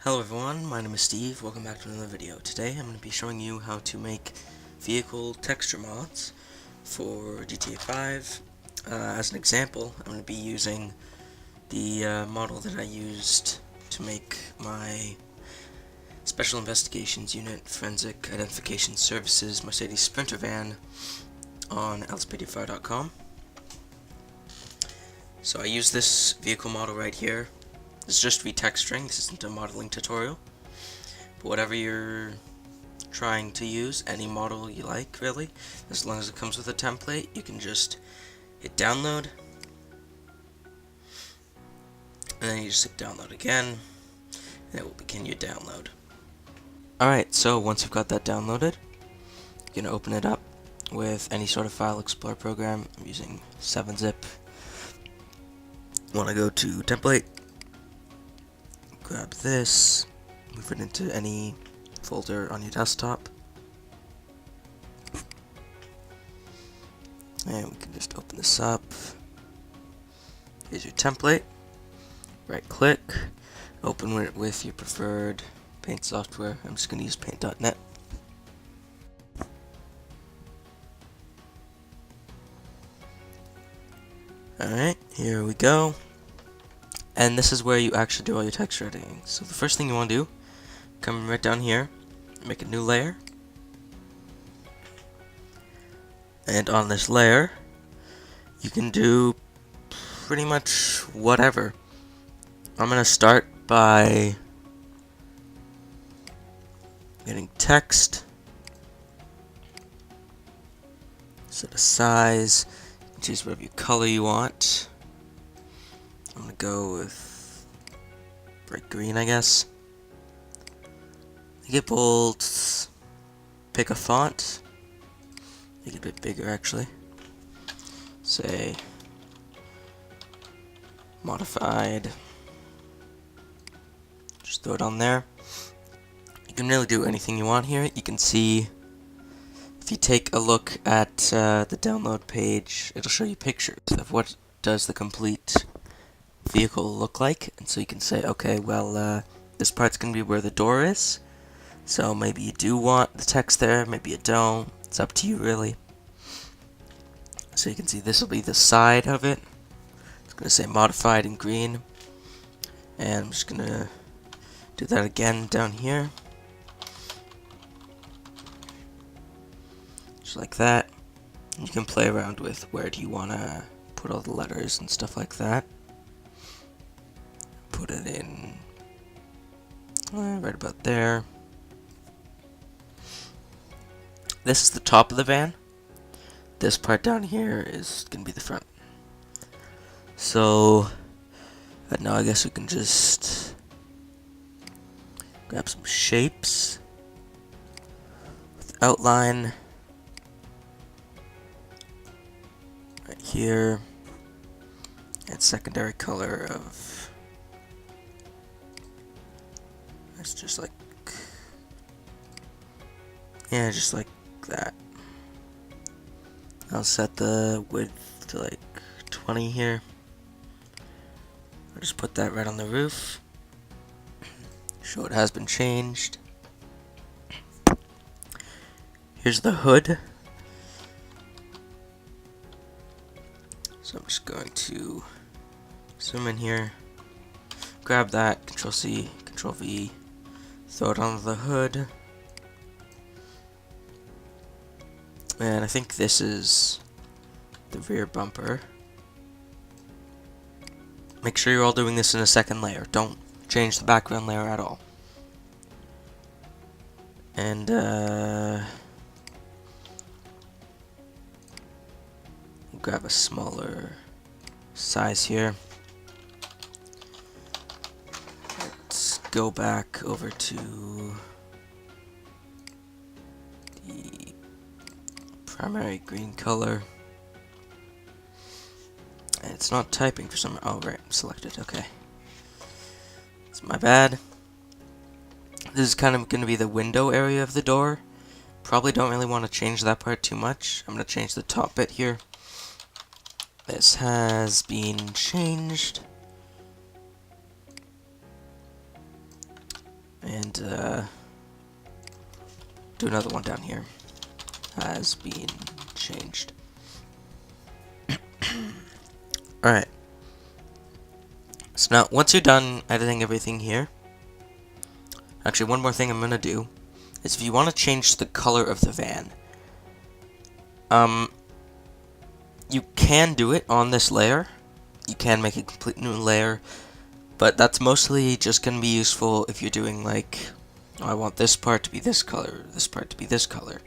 Hello everyone, my name is Steve. Welcome back to another video. Today I'm going to be showing you how to make vehicle texture mods for GTA 5. As an example, I'm going to be using the model that I used to make my Special Investigations Unit Forensic Identification Services Mercedes Sprinter van on lspdfire.com. So I use this vehicle model right here. This is just retexturing, this isn't a modeling tutorial. But whatever you're trying to use, any model you like, really, as long as it comes with a template, you can just hit download, and then you just hit download again, and it will begin your download. Alright, so once you've got that downloaded, you're going to open it up with any sort of file explorer program. I'm using 7-zip. Want to go to template, grab this, move it into any folder on your desktop, and we can just open this up. Here's your template. Right click, open it with your preferred paint software. I'm just going to use paint.net. Alright, here we go. And this is where you actually do all your texture editing. So the first thing you want to do, come right down here, make a new layer. And on this layer, you can do pretty much whatever. I'm going to start by getting text, set a size, choose whatever your color you want. I'm going to go with bright green, I guess. Make it bold, pick a font, make it a bit bigger actually. Say modified. Just throw it on there. You can really do anything you want here. You can see, if you take a look at the download page, it'll show you pictures of what does the complete vehicle look like. And so you can say, okay, well, this part's going to be where the door is. So maybe you do want the text there, maybe you don't. It's up to you, really. So you can see this will be the side of it. It's going to say modified in green. And I'm just going to do that again down here. Just like that. You can play around with where do you want to put all the letters and stuff like that. Put it in right about there. This is the top of the van. This part down here is going to be the front. So now I guess we can just grab some shapes with outline right here, and secondary color of, it's just like, yeah, just like that. I'll set the width to like 20 here. I'll just put that right on the roof. Show it has been changed. Here's the hood. So I'm just going to zoom in here, grab that, Control C, Control V, throw it onto the hood. And I think this is the rear bumper. Make sure you're all doing this in a second layer. Don't change the background layer at all. And we'll grab a smaller size here. Let's go back over to the primary green color. And it's not typing for some. Oh, right, selected. Okay. It's my bad. This is kind of going to be the window area of the door. Probably don't really want to change that part too much. I'm going to change the top bit here. This has been changed. do another one down here. Has been changed. Alright. So now, once you're done editing everything here, actually one more thing I'm going to do is if you want to change the color of the van, you can do it on this layer. You can make a complete new layer, but that's mostly just going to be useful if you're doing like, oh, I want this part to be this color, this part to be this color.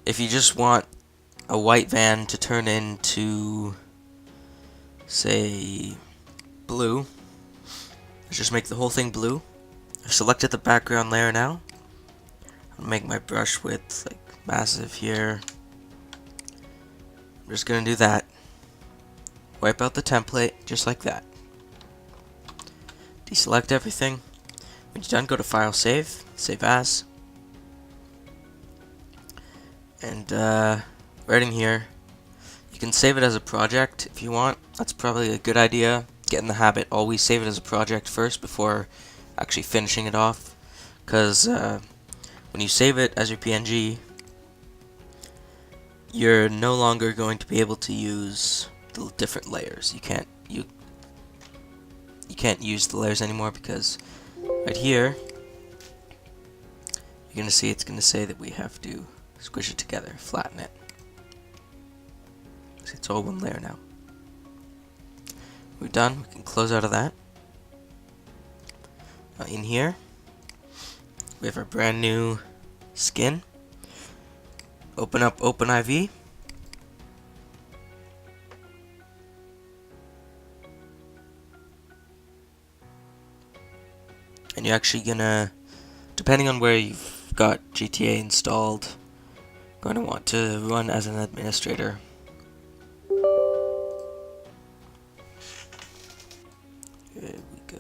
If you just want a white van to turn into, say, blue, let's just make the whole thing blue. I've selected the background layer now. I'll make my brush width like massive here. I'm just gonna do that. Wipe out the template just like that. Deselect everything. When you're done, go to File, Save, Save As, and right in here, you can save it as a project if you want. That's probably a good idea. Get in the habit, always save it as a project first before actually finishing it off, because when you save it as your PNG, you're no longer going to be able to use the different layers. You can't use the layers anymore, because right here you're gonna see it's gonna say that we have to squish it together, flatten it. So it's all one layer now. We're done. We can close out of that. In here, we have our brand new skin. Open up OpenIV. And you're actually gonna, depending on where you've got GTA installed, going to want to run as an administrator. There we go.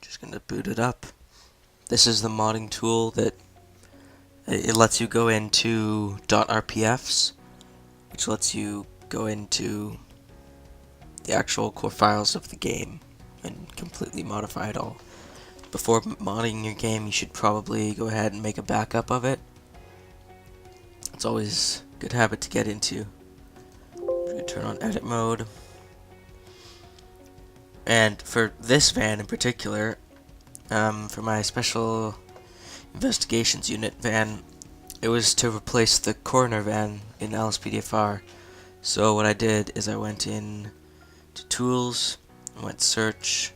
Just gonna boot it up. This is the modding tool that it lets you go into .rpfs, which lets you go into the actual core files of the game and completely modify it all. Before modding your game, you should probably go ahead and make a backup of it. It's always a good habit to get into. We're going to turn on edit mode. And for this van in particular, for my special investigations unit van, it was to replace the coroner van in LSPDFR. So what I did is I went in to tools, I went search,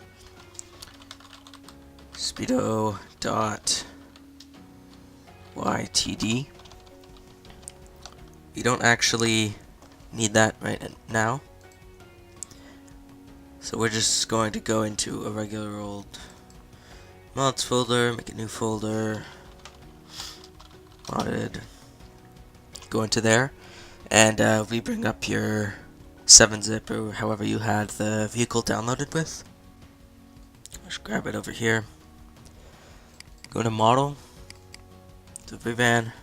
speedo.ytd. You don't actually need that right now. So we're just going to go into a regular old mods folder, make a new folder, modded, go into there, and we bring up your 7-zip or however you had the vehicle downloaded with. Just grab it over here, go to model, to van,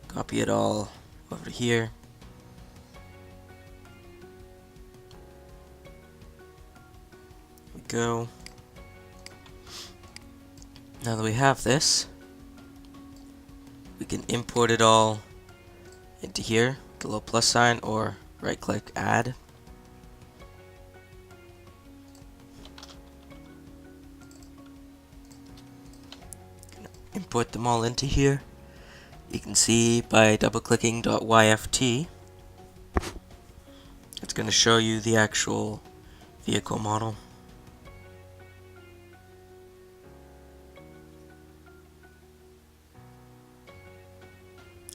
copy it all over here. Here we go. Now that we have this, we can import it all into here, the little plus sign, or right click add. Import them all into here. You can see by double clicking .yft, it's going to show you the actual vehicle model.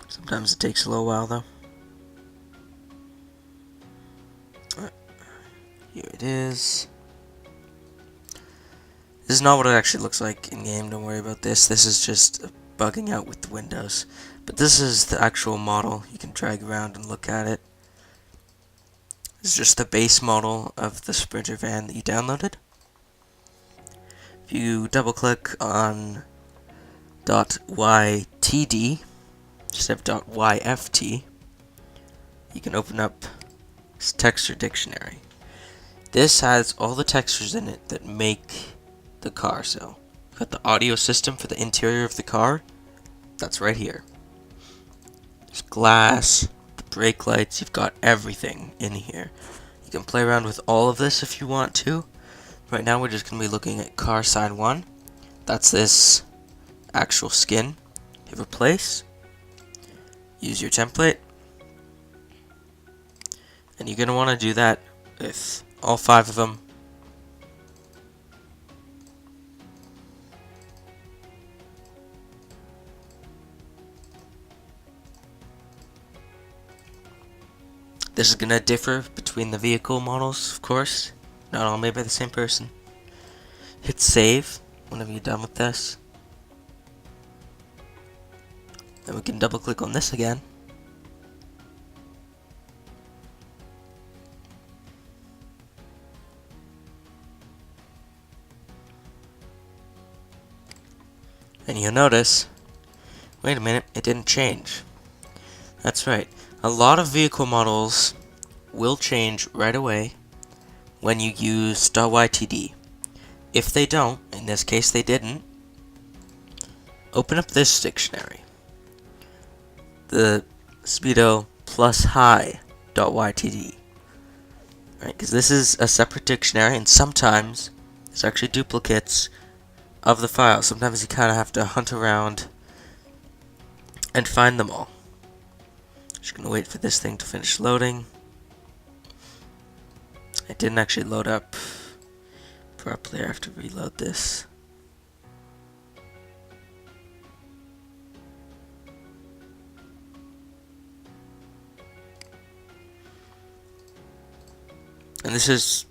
Sometimes it takes a little while though. Here it is. This is not what it actually looks like in game, don't worry about this. This is just bugging out with the windows. But this is the actual model. You can drag around and look at it. This is just the base model of the Sprinter van that you downloaded. If you double click on .ytd instead of .yft, you can open up It's Texture Dictionary. This has all the textures in it that make the car. So, got the audio system for the interior of the car. That's right here. There's glass, the brake lights. You've got everything in here. You can play around with all of this if you want to. Right now, we're just going to be looking at car side 1. That's this actual skin. Hit replace. Use your template. And you're going to want to do that with all 5 of them. This is going to differ between the vehicle models, of course. Not all made by the same person. Hit save whenever you're done with this. Then we can double click on this again. And you'll notice, wait a minute, it didn't change. That's right. A lot of vehicle models will change right away when you use .ytd. If they don't, in this case they didn't, open up this dictionary. The Speedo plus high.ytd. Right, because this is a separate dictionary, and sometimes there's actually duplicates of the file. Sometimes you kind of have to hunt around and find them all. Just gonna wait for this thing to finish loading. It didn't actually load up properly. I have to reload this. And this is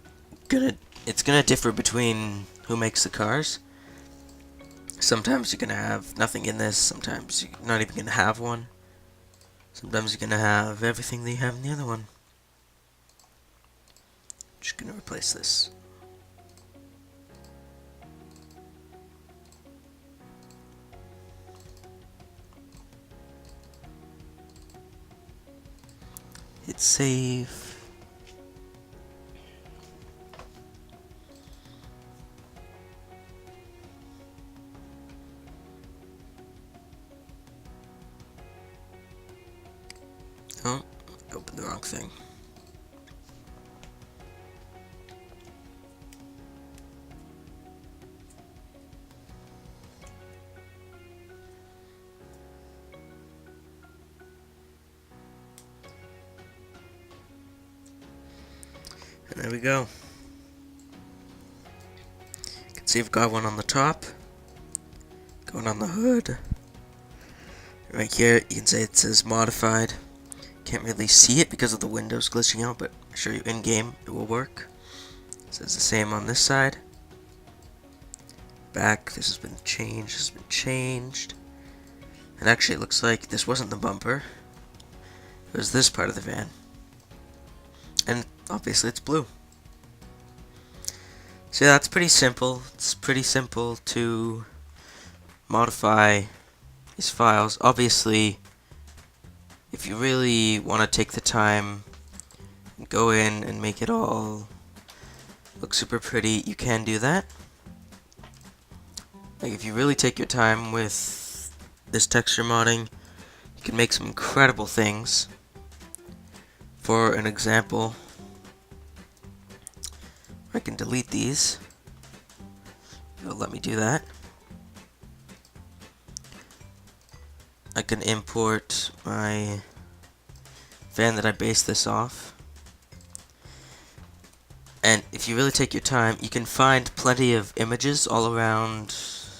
it's gonna differ between who makes the cars. Sometimes you're gonna have nothing in this, sometimes you're not even gonna have one. Sometimes you're gonna have everything that you have in the other one. Just gonna replace this. Hit save. Oh, opened the wrong thing. And there we go. You can see I've got one on the top, going on the hood. Right here, you can say it says modified. Can't really see it because of the windows glitching out, but I assure you in game it will work. It says the same on this side. Back, this has been changed, this has been changed. And actually it looks like this wasn't the bumper. It was this part of the van. And obviously it's blue. So yeah, that's pretty simple. It's pretty simple to modify these files. Obviously, if you really want to take the time and go in and make it all look super pretty, you can do that. Like if you really take your time with this texture modding, you can make some incredible things. For an example, I can delete these. It'll let me do that. I can import my van that I based this off. And if you really take your time, you can find plenty of images all around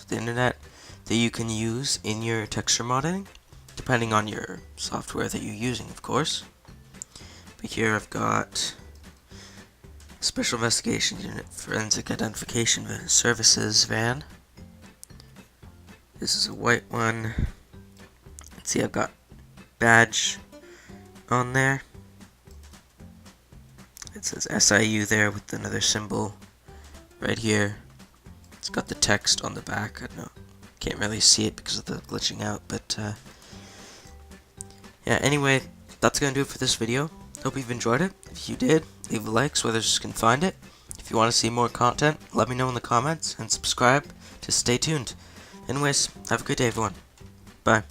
the internet that you can use in your texture modding, depending on your software that you're using, of course. But here I've got Special Investigation Unit Forensic Identification Services van. This is a white one. Let's see, I've got badge on there. It says SIU there with another symbol right here. It's got the text on the back. I don't know, can't really see it because of the glitching out, but yeah, anyway, that's gonna do it for this video. Hope you've enjoyed it. If you did, leave a like so others can find it. If you want to see more content, let me know in the comments, and subscribe to stay tuned. Anyways, have a good day, everyone. Bye.